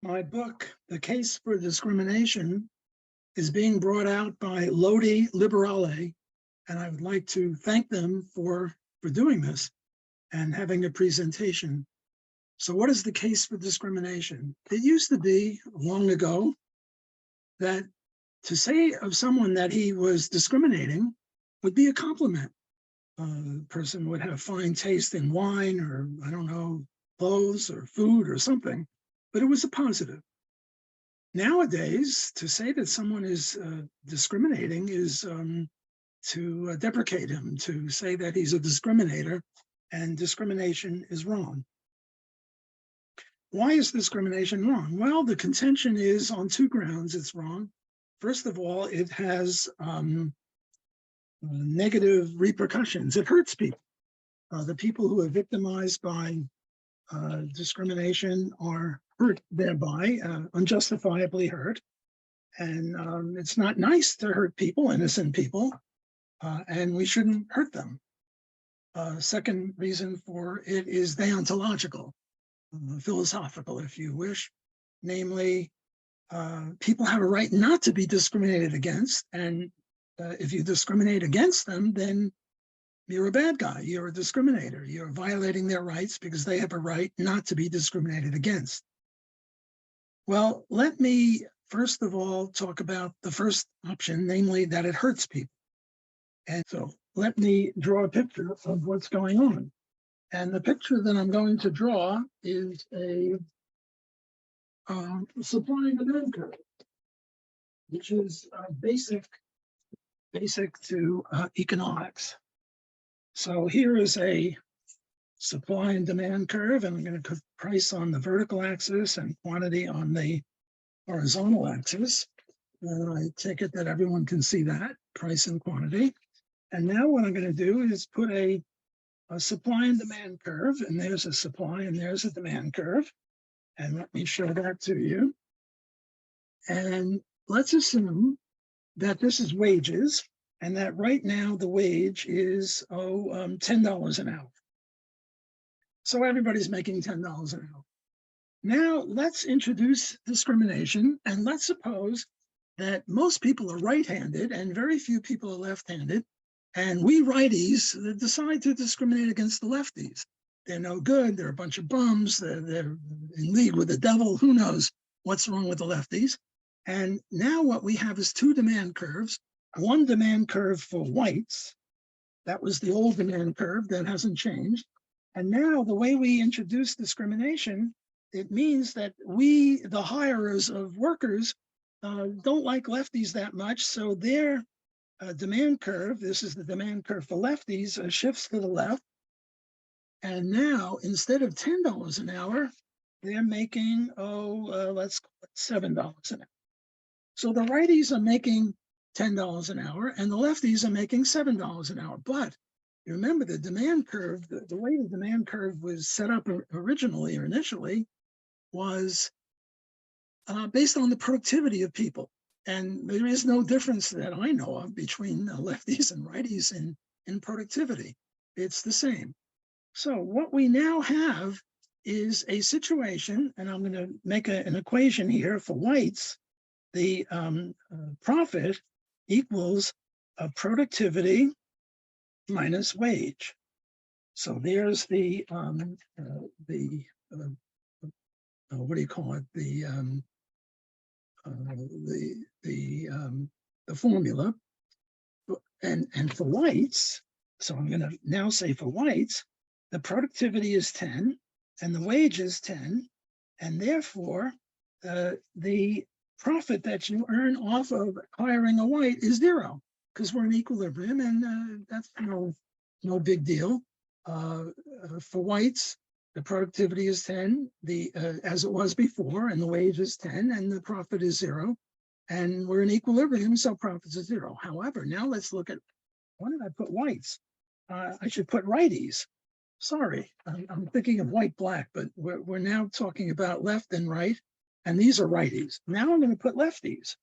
My book, The Case for Discrimination, is being brought out by Lodi Liberale, and I would like to thank them for doing this and having a presentation. So what is the case for discrimination? It used to be long ago that to say of someone that he was discriminating would be a compliment. The person would have fine taste in wine or, I don't know, clothes or food or something, but it was a positive. Nowadays, to say that someone is discriminating is to deprecate him, to say that he's a discriminator, and discrimination is wrong. Why is discrimination wrong? Well, the contention is on two grounds it's wrong. First of all, it has negative repercussions. It hurts people. The people who are victimized by discrimination are hurt thereby, unjustifiably hurt. And it's not nice to hurt people, innocent people, and we shouldn't hurt them. Second reason for it is deontological, philosophical, if you wish. Namely, people have a right not to be discriminated against, and if you discriminate against them, then you're a bad guy, you're a discriminator, you're violating their rights because they have a right not to be discriminated against. Well, let me first of all talk about the first option, namely that it hurts people. And so let me draw a picture of what's going on. And the picture that I'm going to draw is a supply and demand curve, which is basic to economics. So here is a supply and demand curve, and I'm going to put price on the vertical axis and quantity on the horizontal axis. And I take it that everyone can see that, price and quantity. And now what I'm going to do is put a supply and demand curve, and there's a supply and there's a demand curve. And let me show that to you. And let's assume that this is wages, and that right now the wage is $10 an hour. So everybody's making $10 an hour. Now let's introduce discrimination, and let's suppose that most people are right-handed and very few people are left-handed, and we righties decide to discriminate against the lefties. They're no good, they're a bunch of bums, they're in league with the devil, who knows what's wrong with the lefties. And now what we have is two demand curves. One demand curve for whites, that was the old demand curve, that hasn't changed. And now the way we introduce discrimination, it means that we, the hirers of workers, don't like lefties that much, so their demand curve, this is the demand curve for lefties, shifts to the left. And now, instead of $10 an hour, they're making, let's call it $7 an hour. So the righties are making $10 an hour, and the lefties are making $7 an hour. But you remember the demand curve, the way the demand curve was set up originally or initially was based on the productivity of people. And there is no difference that I know of between lefties and righties in productivity. It's the same. So what we now have is a situation, and I'm going to make an equation here for whites. The profit equals productivity minus wage. So there's the what do you call it? The formula. And for whites, so I'm going to now say for whites, the productivity is 10 and the wage is 10, and therefore the profit that you earn off of hiring a white is 0, because we're in equilibrium, and that's no big deal. For whites, the productivity is 10, as it was before, and the wage is 10, and the profit is 0, and we're in equilibrium, so profits are 0. However, now let's look at, why did I put whites? I should put righties. Sorry, I'm thinking of white, black, but we're now talking about left and right, and these are righties. Now I'm going to put lefties.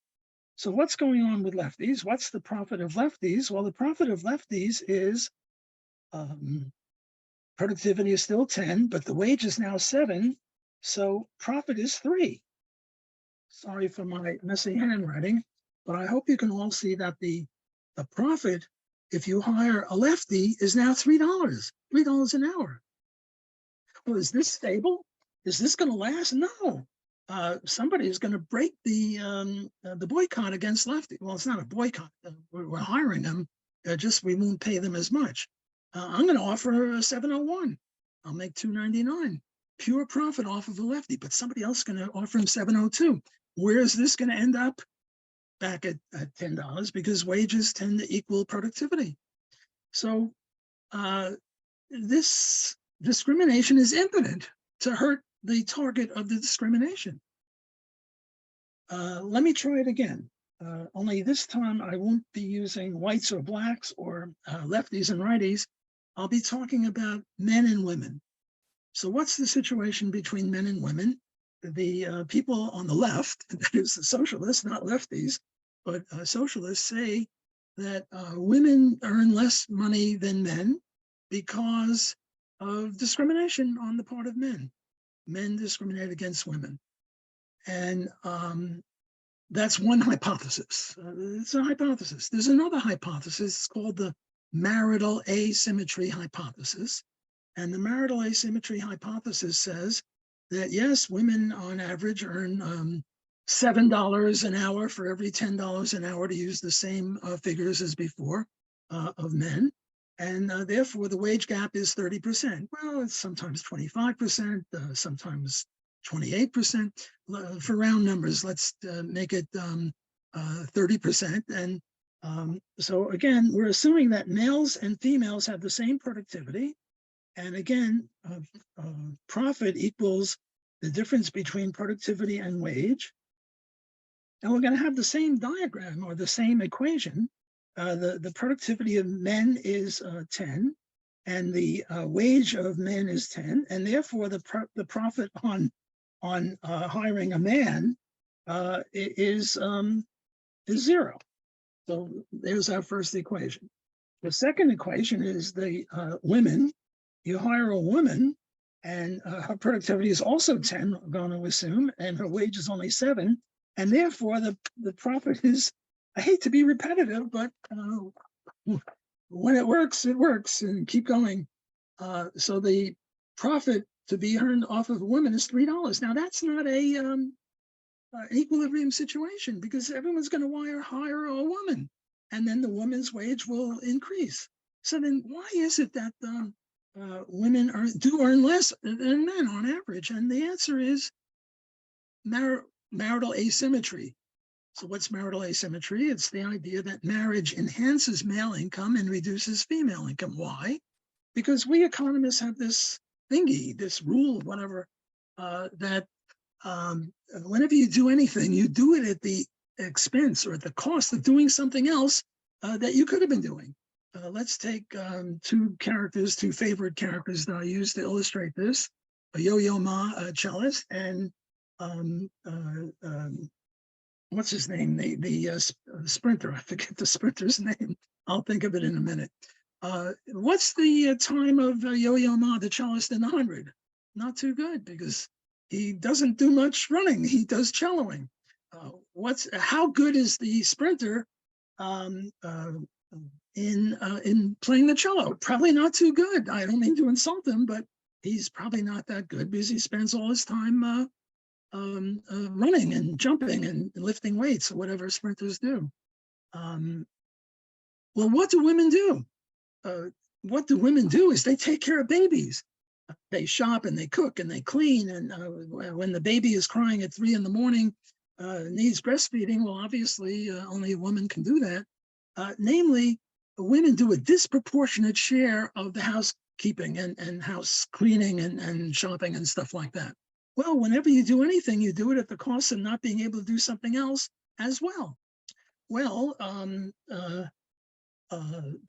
So what's going on with lefties? What's the profit of lefties? Well, the profit of lefties is productivity is still 10, but the wage is now 7, so profit is 3. Sorry for my messy handwriting, but I hope you can all see that the profit, if you hire a lefty, is now $3 an hour. Well, is this stable? Is this going to last? No. Somebody is going to break the boycott against lefty. Well, it's not a boycott. We're hiring them. Just we won't pay them as much. I'm going to offer a 701. I'll make $2.99. Pure profit off of a lefty, but somebody else is going to offer him 702. Where is this going to end up? Back at $10, because wages tend to equal productivity. So this discrimination is impotent to hurt the target of the discrimination. Let me try it again. Only this time I won't be using whites or blacks or lefties and righties. I'll be talking about men and women. So what's the situation between men and women? The people on the left, that is the socialists, not lefties, but socialists say that women earn less money than men because of discrimination on the part of men. Men discriminate against women. And that's one hypothesis. It's a hypothesis. There's another hypothesis. It's called the marital asymmetry hypothesis. And the marital asymmetry hypothesis says that, yes, women on average earn $7 an hour for every $10 an hour, to use the same figures as before, of men. And therefore, the wage gap is 30%. Well, it's sometimes 25%, sometimes 28%. For round numbers, let's make it 30%. And so again, we're assuming that males and females have the same productivity. And again, profit equals the difference between productivity and wage. And we're going to have the same diagram or the same equation. The productivity of men is 10, and the wage of men is 10, and therefore the profit on hiring a man is 0. So there's our first equation. The second equation is the women. You hire a woman, and her productivity is also 10, we're going to assume, and her wage is only 7, and therefore the profit is, I hate to be repetitive, but when it works, and keep going. So the profit to be earned off of a woman is $3. Now that's not an equilibrium situation, because everyone's going to hire a woman, and then the woman's wage will increase. So then why is it that women do earn less than men on average? And the answer is marital asymmetry. So what's marital asymmetry? It's the idea that marriage enhances male income and reduces female income. Why? Because we economists have this thingy, this rule, whatever, that whenever you do anything, you do it at the expense or at the cost of doing something else that you could have been doing. Let's take two favorite characters that I use to illustrate this: a Yo-Yo Ma cellist, and what's his name? The sprinter. I forget the sprinter's name. I'll think of it in a minute. What's the time of Yo-Yo Ma, the cellist, in the 100? Not too good, because he doesn't do much running. He does celloing. How good is the sprinter in playing the cello? Probably not too good. I don't mean to insult him, but he's probably not that good, because he spends all his time running and jumping and lifting weights, or whatever sprinters do. Well, what do women do? What do women do is they take care of babies. They shop and they cook and they clean. And when the baby is crying at 3 in the morning, needs breastfeeding, well, obviously only a woman can do that. Namely, women do a disproportionate share of the housekeeping and house cleaning and shopping and stuff like that. Well, whenever you do anything, you do it at the cost of not being able to do something else as well. Well,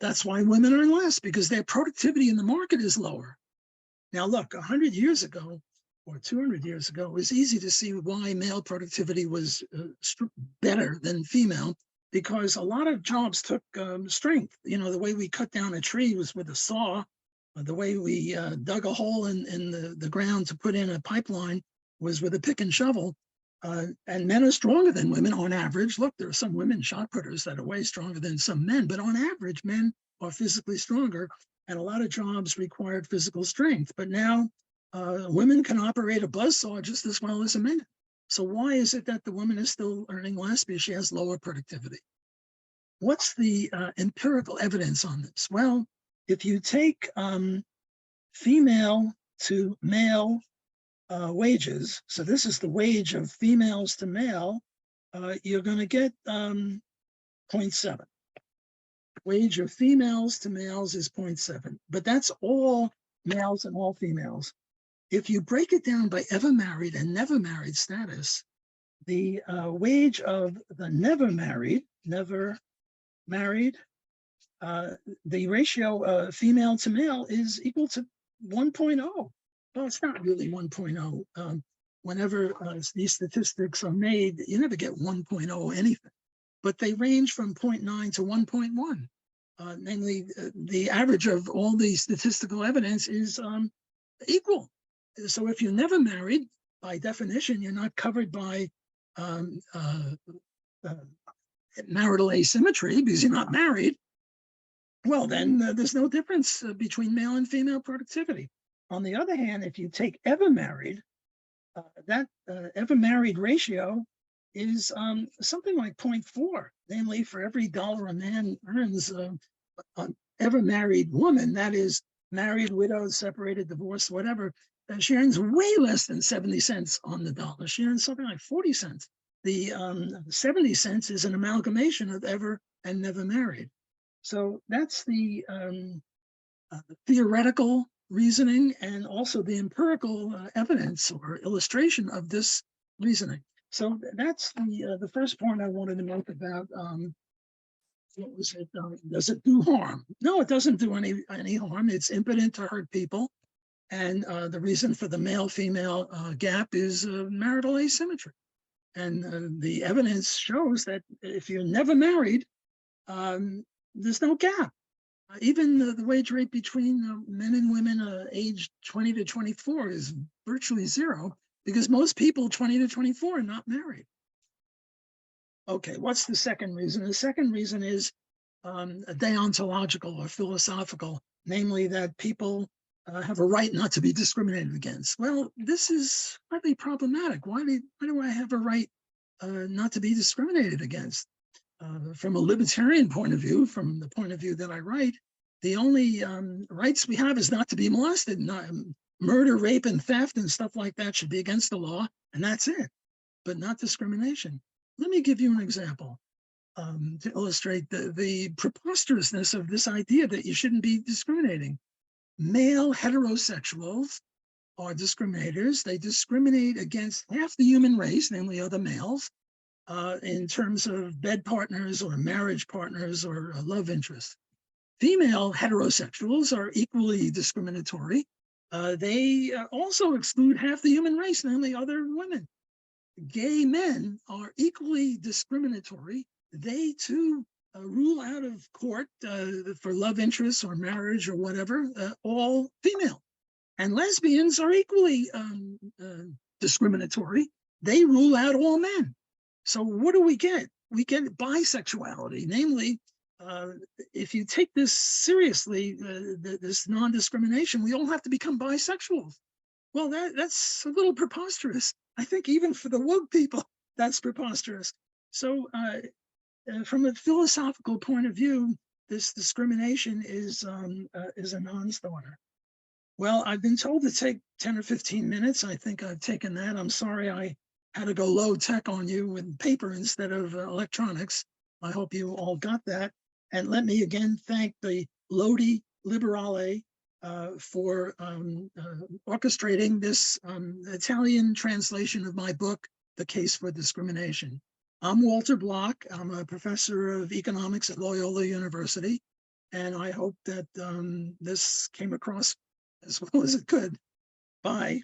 that's why women earn less, because their productivity in the market is lower. Now, look, 100 years ago or 200 years ago, it was easy to see why male productivity was better than female, because a lot of jobs took strength. You know, the way we cut down a tree was with a saw. The way we dug a hole in the ground to put in a pipeline was with a pick and shovel. And men are stronger than women on average. Look, there are some women shot putters that are way stronger than some men, but on average, men are physically stronger, and a lot of jobs required physical strength. But now women can operate a buzzsaw just as well as a man. So why is it that the woman is still earning less because she has lower productivity? What's the empirical evidence on this? Well, if you take female to male wages, so this is the wage of females to male, you're going to get 0.7. Wage of females to males is 0.7, but that's all males and all females. If you break it down by ever married and never married status, the wage of the never married, the ratio female to male is equal to 1.0. Well, it's not really 1.0. Whenever these statistics are made, you never get 1.0 anything, but they range from 0.9 to 1.1. Namely, the average of all the statistical evidence is equal. So if you're never married, by definition, you're not covered by marital asymmetry because you're not married. Well, then there's no difference between male and female productivity. On the other hand, if you take ever married, that ever married ratio is something like 0.4. Namely, for every dollar a man earns, an ever married woman, that is married, widowed, separated, divorced, whatever, she earns way less than 70 cents on the dollar. She earns something like 40 cents. The 70 cents is an amalgamation of ever and never married. So that's the theoretical reasoning and also the empirical evidence or illustration of this reasoning. So that's the first point I wanted to make about what was it? Does it do harm? No, it doesn't do any harm. It's impotent to hurt people. And the reason for the male-female gap is marital asymmetry. And the evidence shows that if you're never married, there's no gap. Even the wage rate between men and women aged 20 to 24 is virtually zero because most people 20 to 24 are not married. Okay, what's the second reason? The second reason is deontological or philosophical, namely that people have a right not to be discriminated against. Well, this is highly problematic. Why do I have a right not to be discriminated against? From a libertarian point of view, from the point of view that I write, the only rights we have is not to be molested. Murder, rape, and theft and stuff like that should be against the law, and that's it, but not discrimination. Let me give you an example to illustrate the preposterousness of this idea that you shouldn't be discriminating. Male heterosexuals are discriminators. They discriminate against half the human race, namely other males, in terms of bed partners or marriage partners or love interests. Female heterosexuals are equally discriminatory. They also exclude half the human race, namely other women. Gay men are equally discriminatory. They too rule out of court for love interests or marriage or whatever, all female. And lesbians are equally discriminatory. They rule out all men. So what do we get? We get bisexuality, namely, if you take this seriously, this non-discrimination, we all have to become bisexuals. Well, that's a little preposterous. I think even for the woke people, that's preposterous. So from a philosophical point of view, this discrimination is a non-starter. Well, I've been told to take 10 or 15 minutes. I think I've taken that. I'm sorry I had to go low tech on you with paper instead of electronics. I hope you all got that. And let me again thank the Lodi Liberale for orchestrating this Italian translation of my book, The Case for Discrimination. I'm Walter Block. I'm a professor of economics at Loyola University, and I hope that this came across as well as it could. Bye.